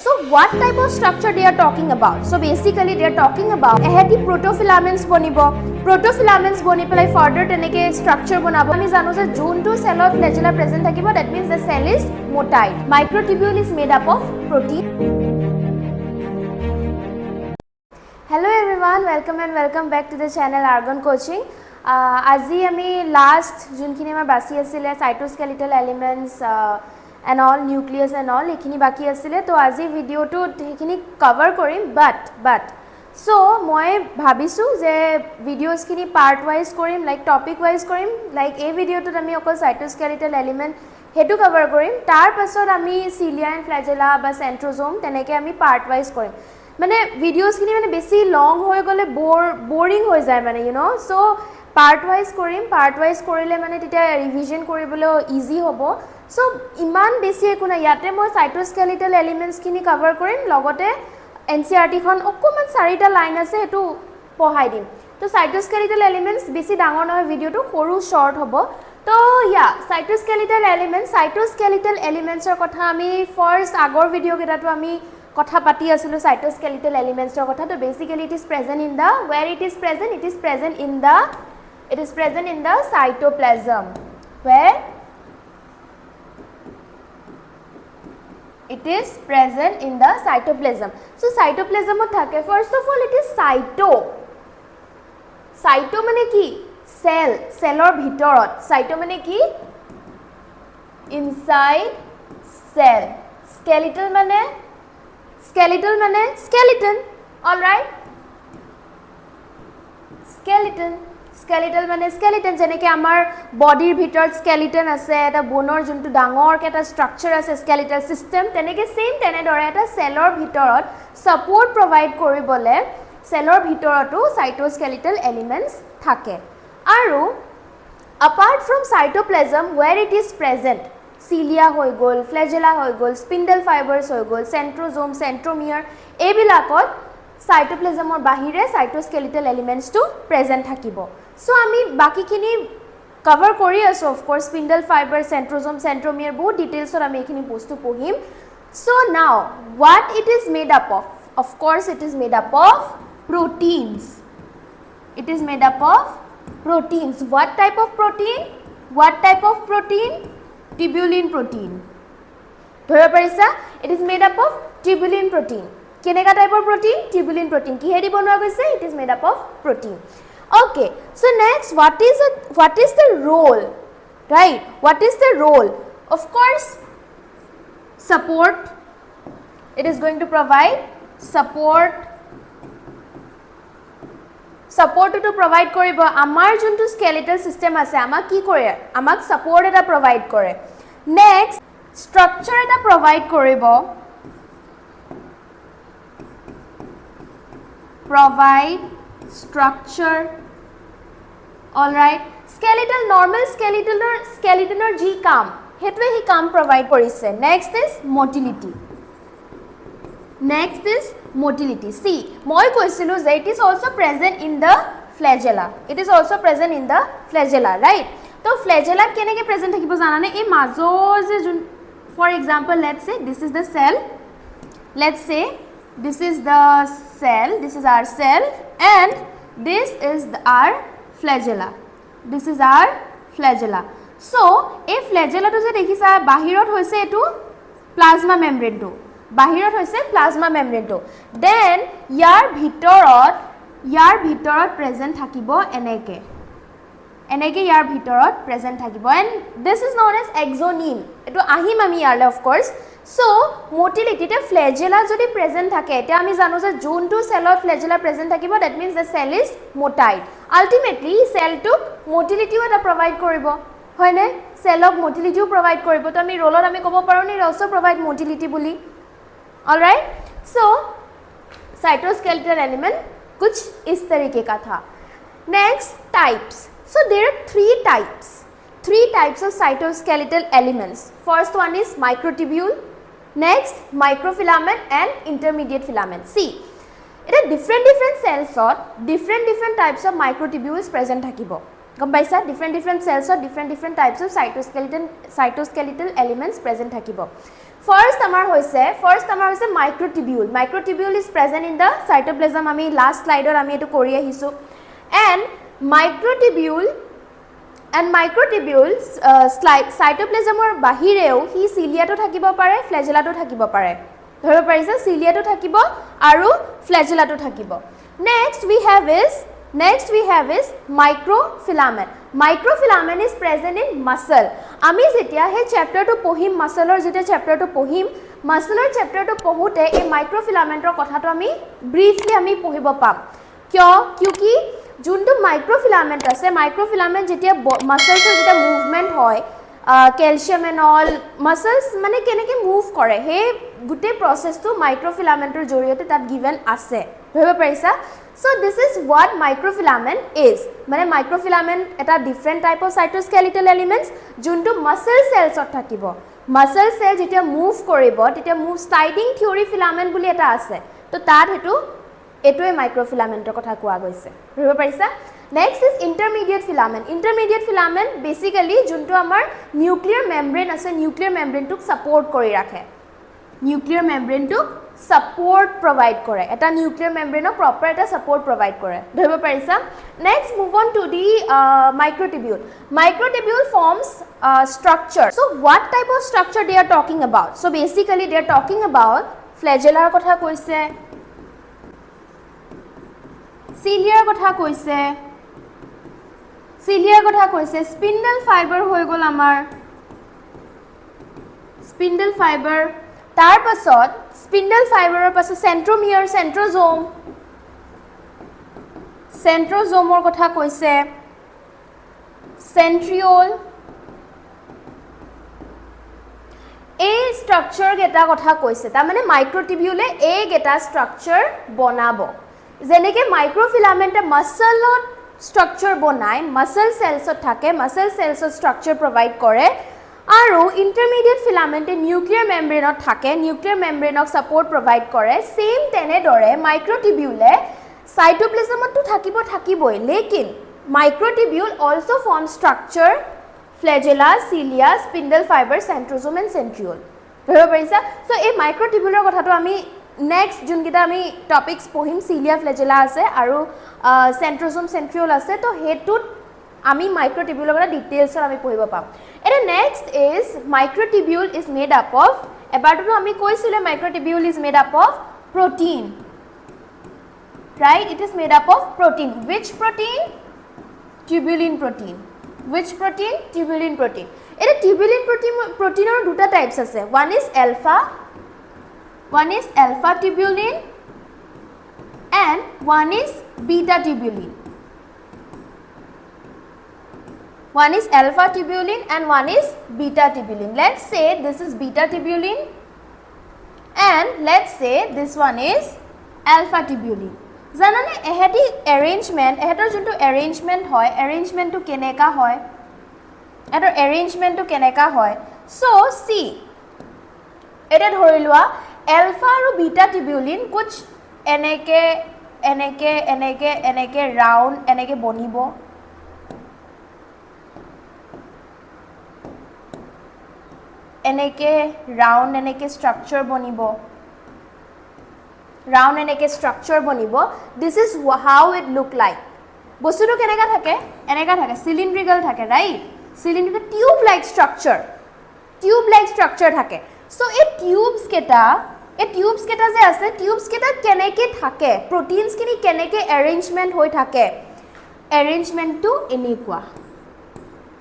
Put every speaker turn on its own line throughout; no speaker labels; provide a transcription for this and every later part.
So what type of structure they are talking about? So basically they are talking about eheti protofilaments bonibo. Protofilaments boni pelai further teneke structure bonabo. Ami janu je jontu cell of flagella present thakibo, that means the cell is motile. Microtubule is made up of protein. Hello everyone, welcome back to the channel Argon Coaching. Aji ami last junkhini amar basi asile cytoskeletal elements and all, nucleus and all ekhini baki asile, to aji video to ekhini cover korim, but so moi bhabisu je videos khini part wise korim, like topic wise korim, like a video to ami okol cytoskeletal element hetu cover korim, tar pasot ami cilia and flagella ba centrosome teneke ami part wise korim. মানে videos খিনি মানে বেছি লং হৈ গলে boring হৈ যায় মানে you know, so part wise কৰিলে মানে তেতিয়া ৰিভিজন কৰিবলৈ ইজি হ'ব। সো ইমান বেছি একো নাই, ইয়াতে মই সাইটোস্কেলেটাল এলিমেন্টস খিনি কভাৰ কৰিম, লগতে এনসিইআরটি খন অকমান 4টা লাইন আছে এটো পঢ়াই দিম। তো সাইটোস্কেলেটাল এলিমেন্টস বেছি ডাঙৰ নহয়, ভিডিওটো সৰু শৰ্ট হ'ব। তো ইয়া সাইটোস্কেলেটাল এলিমেন্টসৰ কথা আমি ফাৰ্স্ট আগৰ ভিডিও কেটাটো আমি কথা পাতি আছিলো cytoskeletal elements ৰ কথা। তো basically it is present in the, where it is present in the cytoplasm, where it is present in the cytoplasm. So cytoplasm ত থাকে, first of all it is cyto মানে কি cellৰ ভিতৰত, cyto মানে কি inside cell, skeletal মানে skeleton, all right, skeletal মানে skeleton, যেনেকৈ আমাৰ বডিৰ ভিতৰত skeleton আছে, এটা বোনৰ যোনটো ডাঙৰ এটা স্ট্ৰাকচাৰ আছে skeletal system, তেনেকৈ সেম তেনেদৰে এটা সেলৰ ভিতৰত সাপোৰ্ট প্ৰভাইড কৰিবলে সেলৰ ভিতৰতো cytoskeletal elements থাকে। আৰু apart from cytoplasm, where it is present, cilia হৈ গল, flagella হৈ গল, spindle fibers হৈ গল, centrosome, centromere, এইবিলাকত cytoplasmৰ বাহিৰে cytoskeletal elements to present থাকিব। সো আমি বাকিখিনি কভাৰ কৰি আছো, of course spindle fiber, centrosome, centromere বহুত ডিটেইলছত আমি এইখিনি বস্তু পঢ়িম। So now what it is made up of? Of course it is made up of proteins. It is made up of proteins. What type of protein? Tubulin protein. ধৰিব পাৰিছা? It is made up of tubulin protein. কেনেকা টাইপৰ protein? Tubulin protein. কিহেদি বনোৱা গৈছে? It is made up of protein. Okay, so next, what is the role? Right? What is the role? Of course, support. It is going to provide support to provide কৰিব। আমাৰ যোনটো skeletal system আছে, আমাক কি কৰে? আমাক support এটা provide কৰে। Next, structure এটা provide কৰিব। Provide structure, all right, normal skeletonৰ যি কাম হেতুৱে হি কাম provide কৰিছে। Next is motility. See, মই কৈছিলো যে it is also present in the flagella. Right? তো flagella কেনেকে present থাকিব জানানে? এই মাজৰ যে for example, let's say this is the cell. This is our cell and this is our flagella. So, এই flagella to যে দেখিছা বাহিৰত হৈছে এটো plasma membrane to। Then ইয়াৰ ভিতৰত present থাকিব এনেকে ইয়াৰ ভিতৰত present থাকিব, and this is known as exoneme. এটো আহিম আমি ইয়ালে of course. So motility তে flagella যদি present থাকে, এটা আমি জানো যে যোনটো cellত flagella present থাকিব, that means the cell is motile. Ultimately cell to motility এটা provide কৰিব, হয়নে? cellক motility provide কৰিব। তো আমি roleত আমি ক'ব পাৰো নি also provide motility বুলি। All right, so cytoskeletal element कुछ इस तरीके का था। Next, types. So there are three types of cytoskeletal elements. First one is microtubule, next microfilament and intermediate filament. See, it is different cells or different types of microtubules present থাকিব। গম পাইছা? different cells or different types of cytoskeletal elements present থাকিব। First amar hoise microtubule. Microtubule is present in the cytoplasm. Ami last slide or ami etu kori ahisu. And microtubules cytoplasm or bahireo hi cilia to thakibo pare, flagella to thakibo pare. Dhoribo parise cilia to thakibo aru flagella to thakibo. Next we have is microfilament. Microfilament is present in muscle. Ami jetia he chapter to pohim muscle or jetia chapter to pohim muscle or chapter to pohute a microfilament or kotha to ami briefly ami pohibo pam. Kyo kyuki juntu microfilament ase microfilament jetia muscles or jetia movement hoy calcium and all muscles mane keneke move kore he gute process to microfilament or joriote tat given ase. Dhoribo parisa. So this is what microfilament is. Mane microfilament eta different type of cytoskeletal elements juntu muscle cells ot thakibo. Muscle cell jetia move koribo tetia move sliding theory filament buli eta ase. To tar hetu etue microfilament kotha koa goise. Dhoribo parisa. Next is intermediate filament. Intermediate filament basically juntu amar nuclear membrane ase nuclear membrane to support kori rakhe. Nuclear membrane to support provide kore. Eta nuclear membrane proper eta support provide kore. Dhoribo parisa. Next move on to the microtubule. Microtubule forms structure. So what type of structure they are talking about? So basically they are talking about flagella kotha koise, cilia kotha koise, spindle fiber hoi gol amar, spindle fiber. Tar pasot spindle fiber or pasot centromere, centrosome or kotha koise, centriole. A structure geta kotha koise. Ta mane microtubule a geta structure bonabo. Jeneke microfilament muscle structure bonai, muscle cells thake, muscle cells structure provide kore. Aru intermediate filament nuclear membrane thake, nuclear membrane support provide kore. Same tene dore microtubule cytoplasm to thakiboi lekin microtubule also form structure flagella, cilia, spindle fiber, centrosome and centriole. Dhoribo parisa. So ei microtubule kotha to ami next jun kita ami topics pohim cilia, flagella ase aru centrosome, centriole ase to hetut ami microtubule kora details ami pohibo pam. And next is microtubule is made up of about to ami koisile microtubule is made up of protein. Right? It is made up of protein. Which protein? Tubulin protein. Which protein? Tubulin protein. And tubulin protein or duta types ase. One is alpha tubulin and one is beta tubulin. One is alpha tubulin and one is beta tubulin. Let's say this is beta tubulin and let's say this one is alpha tubulin. Janane eheti arrangement, ehetor juntu arrangement hoy, arrangement to keneka hoy. Ehetor arrangement to keneka hoy. So see, eta dhori lua alpha aru beta tubulin kuch eneke round eneke bonibo. Eneke round eneke structure bonibo. Round eneke structure bonibo. This is how it look like. Bostu to keneka thake? Eneka thake. Cylindrical thake, right? Cylindrical tube-like structure. Tube-like structure thake. So a tubes keta je ase, tubes keta keneke thake. Proteins kini keneke arrangement hoi thake. Arrangement to enekwa.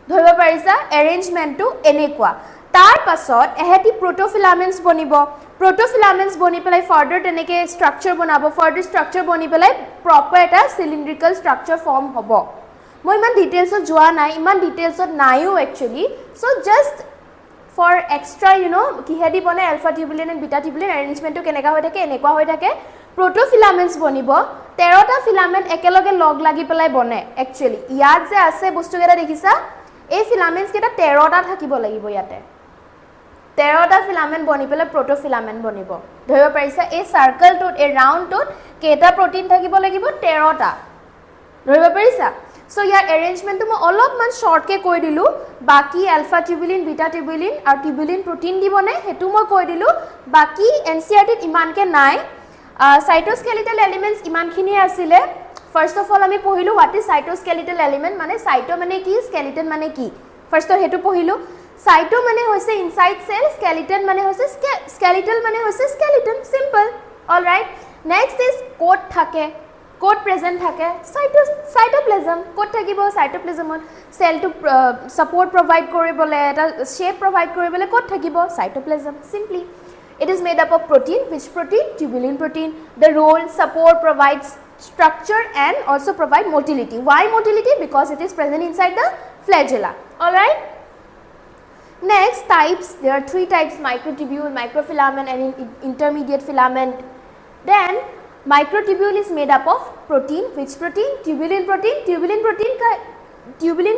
Dhoribo parisa arrangement to enekwa. Tar pasot eheti protofilaments bonibo. Protofilaments boni pelai further teneke structure bonabo. Further structure boni pelai proper eta cylindrical structure form hobo. Moi iman details joa nai, iman details nayo actually. So just for extra, you know, kihedi bone alpha tubulin and beta tubulin arrangement to keneka hoi thake, enekwa hoi thake. Protofilaments bonibo. 13টা filament ekeloge log lagi pelai bone actually. Iyat je ase bostu keta dekhisa. Ei filaments keta 13টা thakibo lagibo yate. 13টা filament boni pele protofilament bonibo. Dhoribo parisa ei circle tut ei round tut keta protein thakibo lagibo 13টা. Dhoribo parisa. So ইয়াৰ এৰেঞ্জমেণ্টটো মই অলপমান শৰ্টকৈ কৈ দিলোঁ বাকী alpha tubulin beta tubulin আৰু টিউবুলিন প্ৰটিন দিবনে সেইটো মই কৈ দিলোঁ বাকী NCERT ইমানকৈ নাই সাইটোস্কেলিটাল এলিমেন্টছ ইমানখিনিয়ে আছিলে ফাৰ্ষ্ট অফ অল আমি পঢ়িলোঁ হোৱাট ইজ সাইটোস্কেলিটাল এলিমেন্ট মানে সাইটো মানে কি স্কেলিটন মানে কি ফাৰ্ষ্টত সেইটো পঢ়িলোঁ সাইটো মানে হৈছে ইনসাইড সেল স্কেলিটন মানে হৈছে স্কেলিটাল মানে হৈছে skeleton simple alright next is code থাকে কোড প্ৰেজেন্ট থাকে সাইটোপ্লাজম কোড থাকিব সাইটোপ্লাজমত সেলটো সাপোৰ্ট প্ৰভাইড কৰিবলৈ এটা শেপ প্ৰভাইড কৰিবলৈ কোড থাকিব cytoplasm simply it is made up of protein which protein tubulin protein the role support provides structure and also provide motility why motility because it is present inside the flagella all right next types there are three types microtubule microfilament and intermediate filament then microtubule is made up of protein which protein tubulin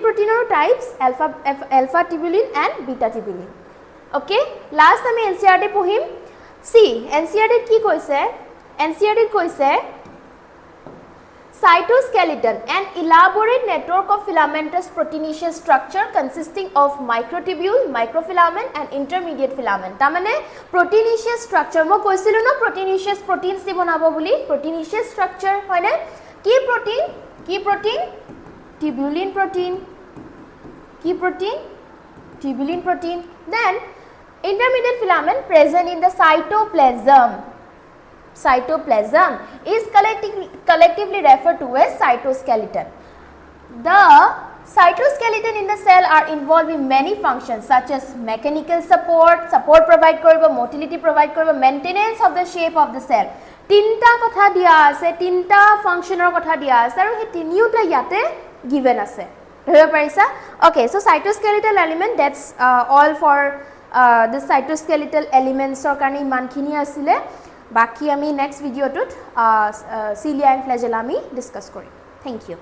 protein are types alpha tubulin and beta tubulin okay last আমি NCERT পঢ়িম see NCERT কি কৈছে NCERT কৈছে cytoskeleton an elaborate network of filamentous proteinaceous structure consisting of microtubule microfilament and intermediate filament ta mane proteinaceous structure mo koisilu na proteinaceous proteins di banabo boli proteinaceous structure hoy na ki protein tubulin protein ki protein tubulin protein then intermediate filament present in the cytoplasm is collectively referred to as cytoskeleton. The cytoskeleton in the cell are involved in many functions such as mechanical support provide koribo motility provide koribo maintenance of the shape of the cell tinta kotha dia ase tinta functioner kotha dia ase aru he tiniuta yate given ase dhoribo parisa okay so cytoskeletal element that's all for the cytoskeletal elements or karone imankhini asile baki ami next video tut cilia and flagella ami discuss kori thank you